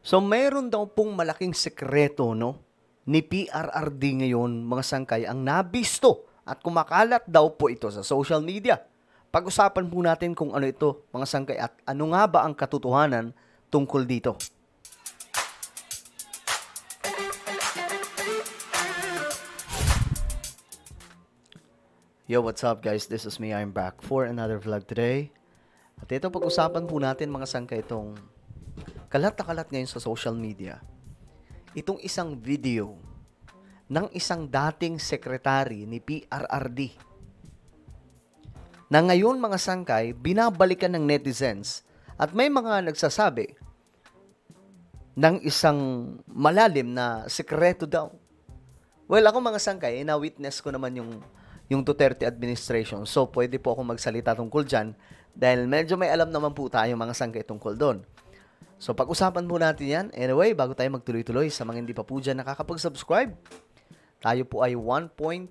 So, mayroon daw pong malaking sekreto, no, ni PRRD ngayon, mga sangkay, ang nabisto at kumakalat daw po ito sa social media. Pag-usapan po natin kung ano ito, mga sangkay, at ano nga ba ang katotohanan tungkol dito. Yo, what's up guys? This is me. I'm back for another vlog today. At ito, pag-usapan po natin, mga sangkay, itong kalat na kalat ngayon sa social media. Itong isang video ng isang dating sekretary ni PRRD na ngayon, mga sangkay, binabalikan ng netizens at may mga nagsasabi ng isang malalim na sekreto daw. Well, ako, mga sangkay, na-witness ko naman yung Duterte administration. So, pwede po ako magsalita tungkol dyan dahil medyo may alam naman po tayo, mga sangkay, tungkol doon. So, pag-usapan po natin yan. Anyway, bago tayo magtuloy-tuloy, sa mga hindi pa po dyan nakakapag-subscribe, tayo po ay 1.58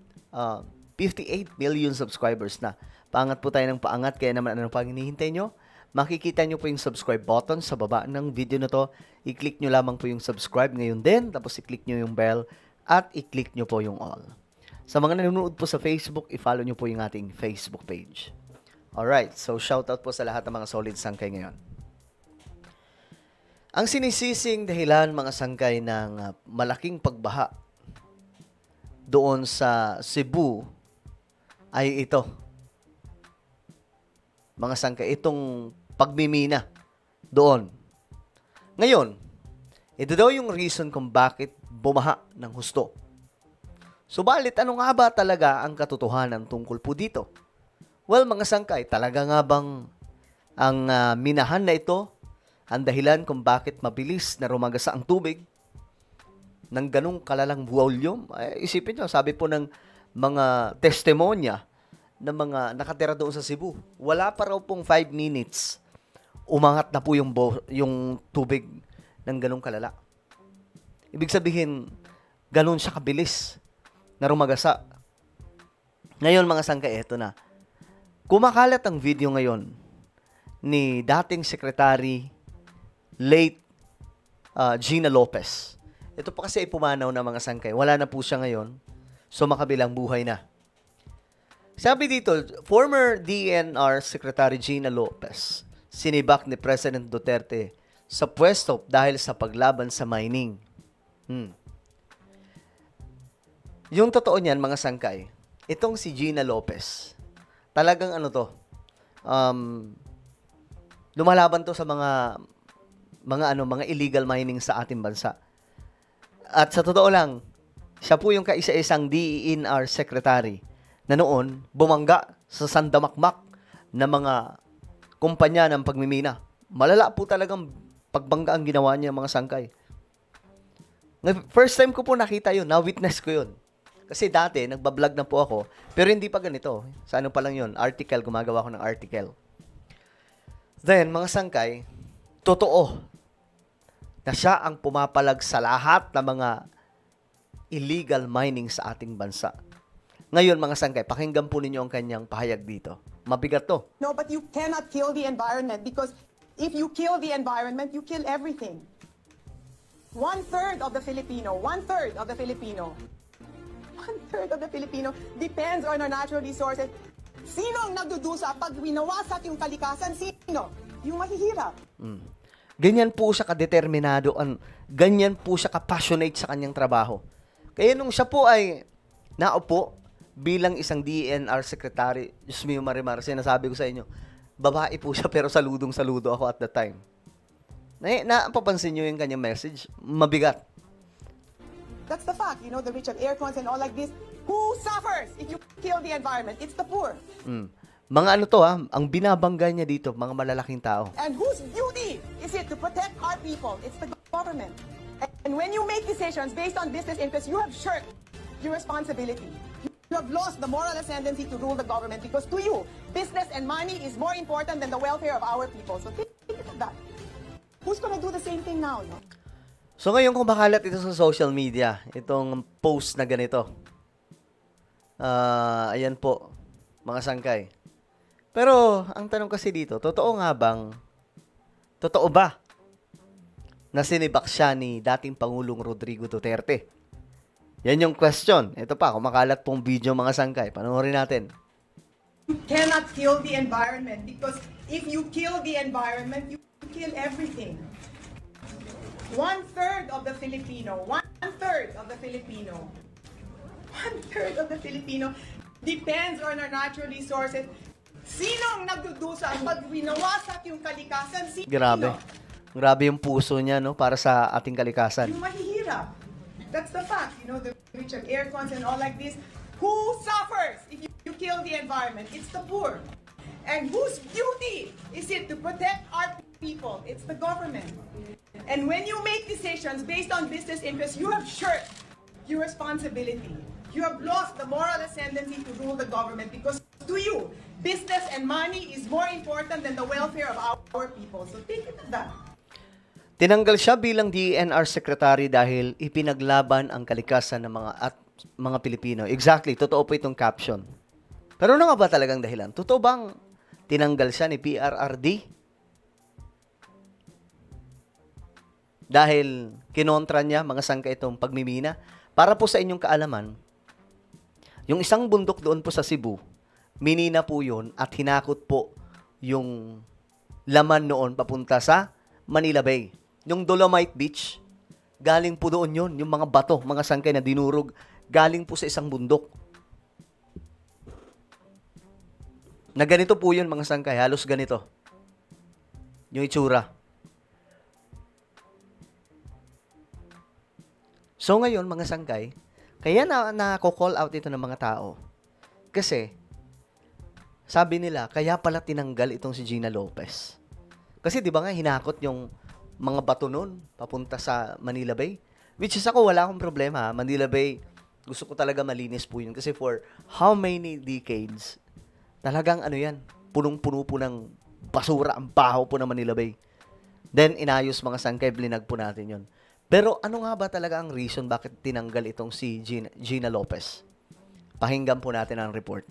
million subscribers na. Paangat po tayo ng paangat, kaya naman ano pang hinihintay nyo? Makikita nyo po yung subscribe button sa baba ng video na to. I-click nyo lamang po yung subscribe ngayon din, tapos i-click nyo yung bell, at i-click nyo po yung all. Sa mga nanonood po sa Facebook, i-follow nyo po yung ating Facebook page. Alright, so shoutout po sa lahat ng mga solid sangkay ngayon. Ang sinisising dahilan, mga sangkay, ng malaking pagbaha doon sa Cebu ay ito. Mga sangkay, itong pagmimina doon. Ngayon, ito daw yung reason kung bakit bumaha ng husto. Subalit, ano nga ba talaga ang katotohanan tungkol po dito? Well, mga sangkay, talaga nga bang ang minahan na ito ang dahilan kung bakit mabilis na rumagasa ang tubig ng ganung kalalang volume? Isipin nyo, sabi po ng mga testimonya ng mga nakatira doon sa Cebu, wala pa raw pong 5 minutes, umangat na po yung tubig ng ganung kalala. Ibig sabihin, ganun siya kabilis na rumagasa. Ngayon, mga sangkay, eto na. Kumakalat ang video ngayon ni dating sekretary late Gina Lopez. Ito pa kasi ipumanaw na, mga sangkay. Wala na po siya ngayon. So, makabilang buhay na. Sabi dito, former DNR Secretary Gina Lopez, sinibak ni President Duterte sa pwesto dahil sa paglaban sa mining. Yung totoo niyan, mga sangkay, itong si Gina Lopez, talagang ano to, lumalaban to sa mga illegal mining sa ating bansa. At sa totoo lang, siya po yung kaisa-isang DENR secretary na noon bumangga sa sandamakmak na mga kumpanya ng pagmimina. Malala po talagang pagbangga ang ginawa niya, mga sangkay. First time ko po nakita yun, na-witness ko yun. Kasi dati, nagbablog na po ako, pero hindi pa ganito. Sa ano pa lang yun, article, gumagawa ko ng article. Then, mga sangkay, totoo na siya ang pumapalag sa lahat ng mga illegal mining sa ating bansa. Ngayon, mga sangkay, pakinggan po ninyo ang kanyang pahayag dito. Mabigat to. No, but you cannot kill the environment because if you kill the environment, you kill everything. One-third of the Filipino depends on our natural resources. Sino ang nagdudusa pag winawasak yung kalikasan? Sino? Yung mahihirap. Ganyan po siya kadeterminado, ganyan po siya ka-passionate sa kanyang trabaho. Kaya nung siya po ay naupo bilang isang DNR secretary, Diyos mio marimar, sinasabi ko sa inyo, babae po siya pero saludong-saludo ako at the time. Napapansin nyo yung kanyang message? Mabigat. That's the fact. You know, the rich have air cons and all like this. Who suffers if you kill the environment? It's the poor. Mga ano to ang binabangga niya dito, mga malalaking tao. And whose duty is it to protect our people? It's the government. And when you make decisions based on business interests, you have shirked your responsibility. You have lost the moral ascendancy to rule the government because to you, business and money is more important than the welfare of our people. So think of that. Who's gonna do the same thing now, no? So ngayon, kumakalat ito sa social media, itong post na ganito. Ayan po, mga sangkay. Pero, ang tanong kasi dito, totoo ba na sinibak siya ni dating Pangulong Rodrigo Duterte? Yan yung question. Ito pa, kumakalat pong video mga sangkay. Panoorin natin. You cannot kill the environment because if you kill the environment, you kill everything. 1/3 of the Filipino, 1/3 of the Filipino, 1/3 of the Filipino depends on our natural resources. Sinong nagdudusa pag winawasak yung kalikasan? Sino? Grabe. Grabe yung puso niya, no, para sa ating kalikasan. Yung mahihirap. That's the fact. You know, the rich have air cons and all like this. Who suffers if you kill the environment? It's the poor. And whose duty is it to protect our people? It's the government. And when you make decisions based on business interests, you have shirked your responsibility. You have lost the moral ascendancy to rule the government because to you, business and money is more important than the welfare of our people. So take it to that. Tinanggal siya bilang DENR Secretary dahil ipinaglaban ang kalikasan ng mga Pilipino. Exactly, totoo po itong caption. Pero ano nga ba talagang dahilan? Totoo bang tinanggal siya ni PRRD? Dahil kinontra niya mga sangka itong pagmimina? Para po sa inyong kaalaman, yung isang bundok doon po sa Cebu, minina po yun at hinakot po yung laman noon papunta sa Manila Bay. Yung Dolomite Beach, galing po doon yun. Yung mga bato, mga sangkay na dinurog, galing po sa isang bundok. Na ganito po yun, mga sangkay. Halos ganito. Yung itsura. So ngayon, mga sangkay, kaya na-call out ito ng mga tao. Kasi, sabi nila, kaya pala tinanggal itong si Gina Lopez. Kasi di ba nga, hinakot yung mga bato nun, papunta sa Manila Bay. Which is ako, wala akong problema. Manila Bay, gusto ko talaga malinis po yun. Kasi for how many decades, talagang ano yan, punong-puno po ng basura, ang baho po ng Manila Bay. Then, inayos mga sangkay, blinag po natin yun. Pero ano nga ba talaga ang reason bakit tinanggal itong si Gina Lopez? Pakinggan po natin ang report.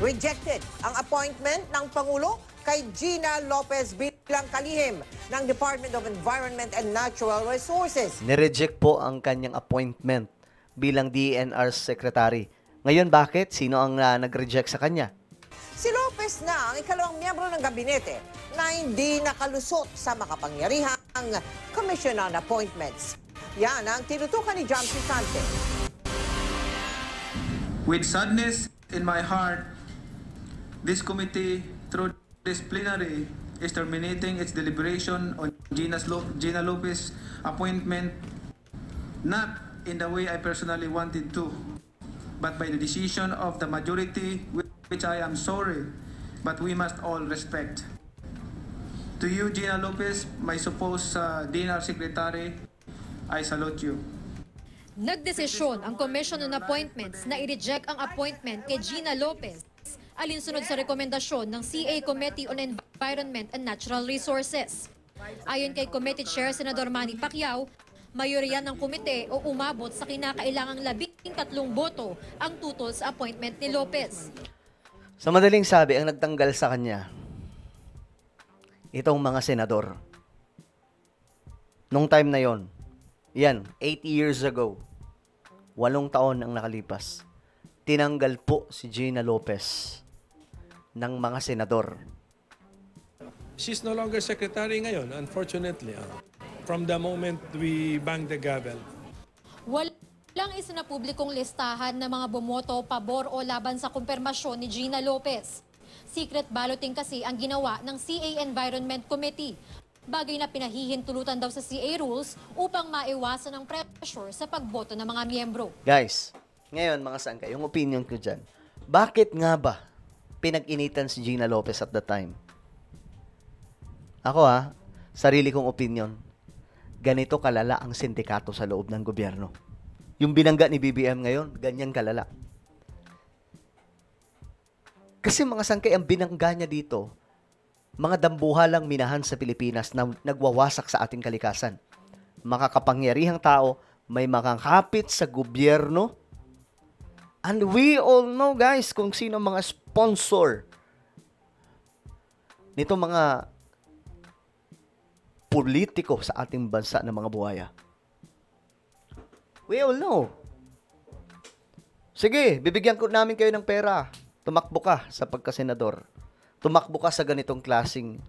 Rejected ang appointment ng Pangulo kay Gina Lopez bilang kalihim ng Department of Environment and Natural Resources. Nireject po ang kanyang appointment bilang DENR Secretary. Ngayon, bakit? Sino ang nag-reject sa kanya? Si Lopez na ang ikalawang miyembro ng gabinete na hindi nakalusot sa makapangyarihang Commission on Appointments. Yan ang tinutukan ni John Sisante. With sadness in my heart, this committee, through this plenary, is terminating its deliberation on Gina Lopez appointment, not in the way I personally wanted to, but by the decision of the majority, which I am sorry, but we must all respect. To you, Gina Lopez, my supposed DNR Secretary, I salute you. Nagdesisyon ang Commission on Appointments na i-reject ang appointment kay Gina Lopez alinsunod sa rekomendasyon ng CA Committee on Environment and Natural Resources. Ayon kay Committee Chair Senador Manny Pacquiao, mayorya ng komite o umabot sa kinakailangang 13 boto ang tutol sa appointment ni Lopez. Sa madaling sabi, ang nagtanggal sa kanya, itong mga senador. Nung time na yon, yan, 8 years ago, 8 taon ang nakalipas, tinanggal po si Gina Lopez ng mga senador. She's no longer secretary ngayon, unfortunately. From the moment we banged the gavel. Walang isa na publikong listahan ng mga bumoto pabor o laban sa kumpirmasyon ni Gina Lopez. Secret balloting kasi ang ginawa ng CA Environment Committee. Bagay na pinahihintulutan daw sa CA rules upang maiwasan ang pressure sa pagboto ng mga miyembro. Guys, ngayon mga sangka, yung opinion ko dyan, bakit nga ba pinag-initan si Gina Lopez at the time? Ako sarili kong opinion, ganito kalala ang sindikato sa loob ng gobyerno. Yung binangga ni BBM ngayon, ganyan kalala. Kasi mga sangkay, ang binangga niya dito, mga dambuhalang minahan sa Pilipinas na nagwawasak sa ating kalikasan. Makakapangyarihang tao, may makakapit sa gobyerno. And we all know, guys, kung sino mga sponsor nito mga politiko sa ating bansa ng mga buhaya? We all know. Sige, bibigyan ko namin kayo ng pera. Tumakbo ka sa pagkasenador. Tumakbo ka sa ganitong klaseng.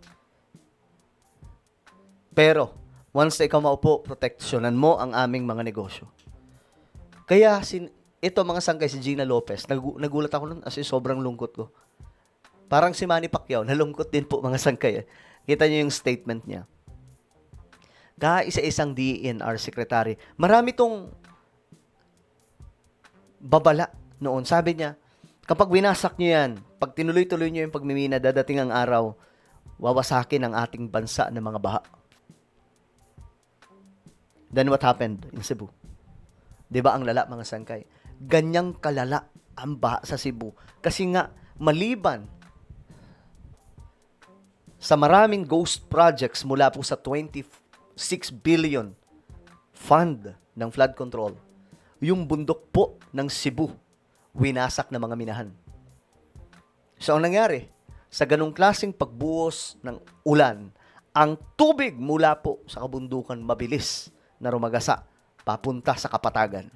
Pero, once na ikaw maupo, proteksyonan mo ang aming mga negosyo. Kaya, ito mga sangkay, si Gina Lopez, nagulat ako nun kasi sobrang lungkot ko. Parang si Manny Pacquiao, nalungkot din po mga sangkay. Kita niyo yung statement niya. Isa-isang DENR secretary. Marami tong babala noon. Sabi niya, kapag winasak niyo yan, pag tinuloy-tuloy niyo yung pagmimina, dadating ang araw, wawasakin ang ating bansa ng mga baha. Then what happened in Cebu? Diba ang lala mga sangkay? Ganyang kalala ang baha sa Cebu. Kasi nga, maliban sa maraming ghost projects mula po sa 26 billion fund ng flood control, yung bundok po ng Cebu, winasak ng mga minahan. So, ang nangyari, sa ganong klaseng pagbuhos ng ulan, ang tubig mula po sa kabundukan mabilis na rumagasa papunta sa kapatagan.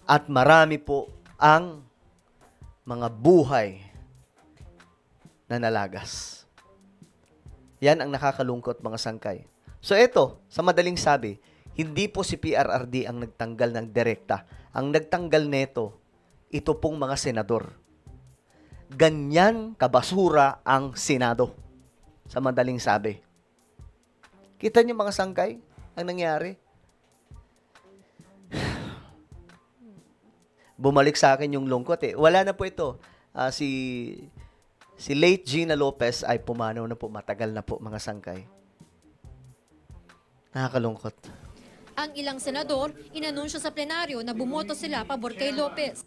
At marami po ang mga buhay na nalagas. Yan ang nakakalungkot mga sangkay. So ito, sa madaling sabi, hindi po si PRRD ang nagtanggal ng direkta. Ang nagtanggal neto, ito pong mga senador. Ganyan kabasura ang Senado. Sa madaling sabi. Kita niyo mga sangkay, ang nangyari? Bumalik sa akin yung lungkot eh. Wala na po ito. Si late Gina Lopez ay pumanaw na po, matagal na po mga sangkay. Nakakalungkot. Ang ilang senador, inanunsyo sa plenaryo na bumoto sila pabor kay Lopez.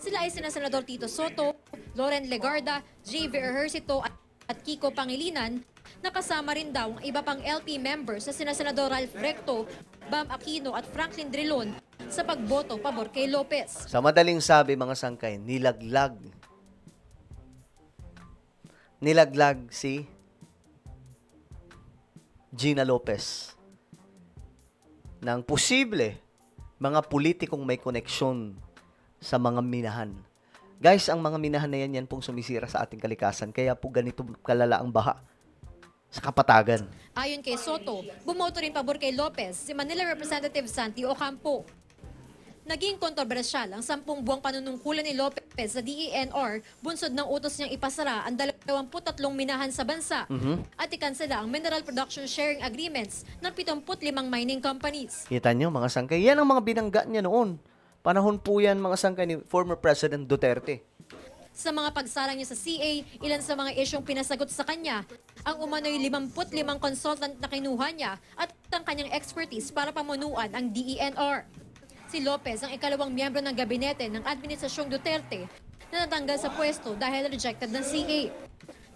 Sila ay sina Senador Tito Soto, Loren Legarda, J.V. Ejercito at Kiko Pangilinan, nakasama rin daw ang iba pang LP members sa sina Senador Ralph Recto, Bam Aquino at Franklin Drilon sa pagboto pabor kay Lopez. Sa madaling sabi mga sangkay, nilaglag si Gina Lopez ng posible mga politikong may koneksyon sa mga minahan. Guys, ang mga minahan na yan pong sumisira sa ating kalikasan. Kaya po ganito kalala ang baha sa kapatagan. Ayon kay Soto, bumoto rin pabor kay Lopez si Manila Representative Santi Ocampo. Naging kontrobersyal ang 10 buwang panunungkulan ni Lopez sa DENR bunsod ng utos niyang ipasara ang 23 minahan sa bansa at ikansela ang mineral production sharing agreements ng 75 mining companies. Kita niyo mga sangkay, yan ang mga binangga niya noon. Panahon po yan mga sangkay ni former President Duterte. Sa mga pagsarang niya sa CA, ilan sa mga isyong pinasagot sa kanya, ang umano'y 55 consultant na kinuha niya at ang kanyang expertise para pamunuan ang DENR. Si Lopez ang ikalawang miyembro ng gabinete ng Administrasyong Duterte na natanggal sa pwesto dahil rejected ng CA.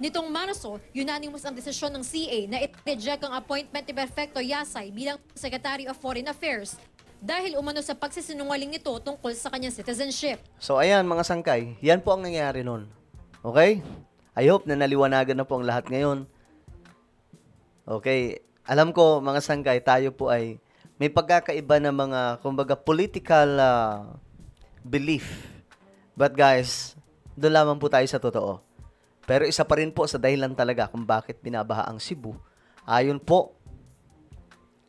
Nitong Marso, unanimous ang desisyon ng CA na i-reject ang appointment ni Perfecto Yasay bilang Secretary of Foreign Affairs dahil umano sa pagsisinungaling nito tungkol sa kanyang citizenship. So ayan mga sangkay, yan po ang nangyari noon. Okay? I hope na naliwanagan na po ang lahat ngayon. Okay, alam ko mga sangkay, tayo po ay may pagkakaiba na mga, kumbaga, political belief. But guys, doon lamang po tayo sa totoo. Pero isa pa rin po sa dahilan talaga kung bakit binabaha ang Cebu. Ayon po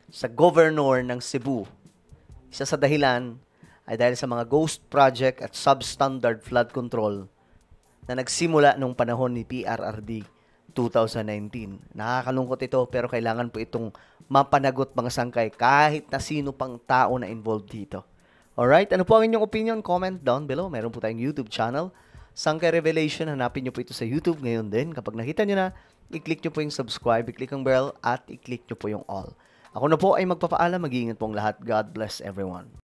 sa governor ng Cebu, isa sa dahilan ay dahil sa mga ghost project at substandard flood control na nagsimula nung panahon ni PRRD 2019. Nakakalungkot ito pero kailangan po itong mapanagot mga sangkay kahit na sino pang tao na involved dito. Alright? Ano po ang inyong opinion? Comment down below. Meron po tayong YouTube channel, Sangkay Revelation. Hanapin nyo po ito sa YouTube ngayon din. Kapag nakita nyo na, i-click nyo po yung subscribe, i-click ang bell, at i-click nyo po yung all. Ako na po ay magpapaalam. Mag-iingat po ang lahat. God bless everyone.